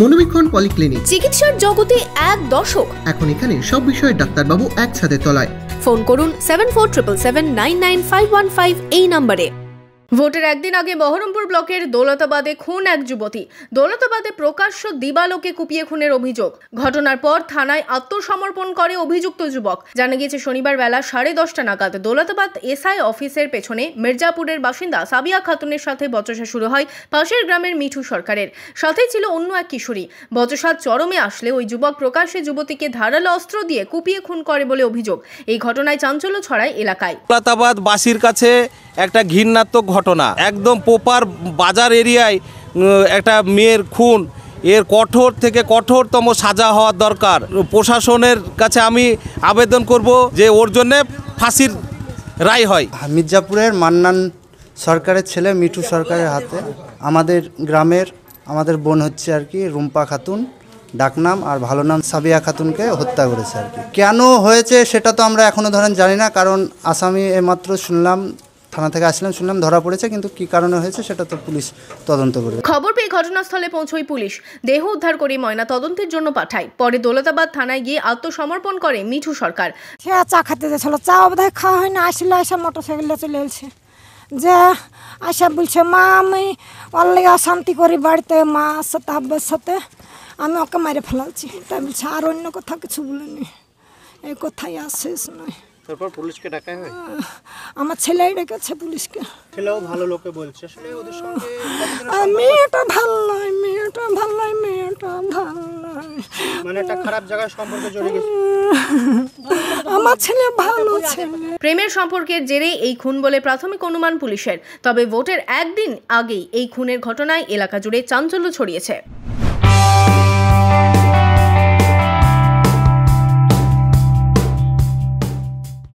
মনোবীক্ষণ polyclinic, চিকিৎসার জগতে এক দশক। এখন এখানে সব বিষয়ে ডাক্তারবাবু একসাথে তলায়। ফোন করুন 7477999515 এই নম্বরে। ভোটের একদিন আগে বহরমপুর ব্লকের দৌলতাবাদে খুন এক যুবতী। দৌলতাবাদে প্রকাশ্য দিবালোকে কুপিয়ে খুনের অভিযোগ। ঘটনার পর থানায় আত্মসমর্পণ করে অভিযুক্ত যুবক। জানা গিয়েছে শনিবার বেলা 10:30 নাগাদ দৌলতাবাদ এসআই অফিসের পেছনে মির্জাপুরের বাসিন্দা সাবিয়া খাতুনের সাথে বচসা শুরু হয় পাশের গ্রামের মিঠু সরকারের। সাথেই ছিল অন্য এক কিশোরী। বচসা চরমে আসলে ওই যুবক প্রকাশ্যে যুবতীকে ধারালো অস্ত্র দিয়ে কুপিয়ে খুন করে বলে অভিযোগ। এই ঘটনায় চাঞ্চল্য ছড়ায় এলাকায়। দৌলতাবাদ বাসীর কাছে একটা ঘৃণাত্মক ঘটনা। একদম পোপার বাজার এরিয়ায় একটা মেয়ের খুন, এর কঠোর থেকে কঠোরতম সাজা হওয়া দরকার। প্রশাসনের কাছে আমি আবেদন করব যে ওর জন্যে ফাঁসির রায় হয়। মির্জাপুরের মান্নান সরকারের ছেলে মিঠু সরকারের হাতে আমাদের গ্রামের আমাদের বোন হচ্ছে আর কি রুম্পা খাতুন, ডাকনাম আর ভালো নাম সাবিয়া খাতুনকে হত্যা করেছে আর কি। কেন হয়েছে সেটা তো আমরা এখনও জানি না, কারণ আসামি এইমাত্র শুনলাম, থানা থেকে আসলাম, শুনলাম ধরা পড়েছে, কিন্তু কি কারণে হয়েছে সেটা তো পুলিশ তদন্ত করবে। খবর পেয়ে ঘটনাস্থলে পৌঁছয় পুলিশ। দেহ উদ্ধার করে ময়না তদন্তের জন্য পাঠায়। পরে দৌলতাবাদ থানায় গিয়ে আত্মসমর্পণ করে মিঠু সরকার। সে চা খেতে যাচ্ছিল, চা বোধহয় খাওয়া হয় না, আসলে এসে মোটরসাইকেলে চলে এসেছে, যে আসা বলছে মা আমি অল্লেগে অশান্তি করি বাড়িতে, মা সাথে আব্বার সাথে, আমি ওকে মেরে ফেলাচ্ছি। তাই বলছে, আর অন্য কথা কিছু বলিনি, এই কথাই আর শেষ নয়। তারপর পুলিশকে ডাকা হয়? আমার ছেলেই ডেকেছে পুলিশকে। ছেলেও ভালো লোকে বলছে, আসলে ওদের সঙ্গে মেয়েটা ভালো নয়, মেয়েটা ভালো নয়, মেয়েটা ভালো নয়, মানে একটা খারাপ জায়গায় সম্পর্কে জড়িয়ে গেছে। আমার ছেলে ভালো ছেলে। প্রেমের সম্পর্কের জেরে এই খুন বলে প্রাথমিক অনুমান পুলিশের। তবে ভোটের একদিন আগেই এই খুনের ঘটনায় এলাকা জুড়ে চাঞ্চল্য ছড়িয়েছে।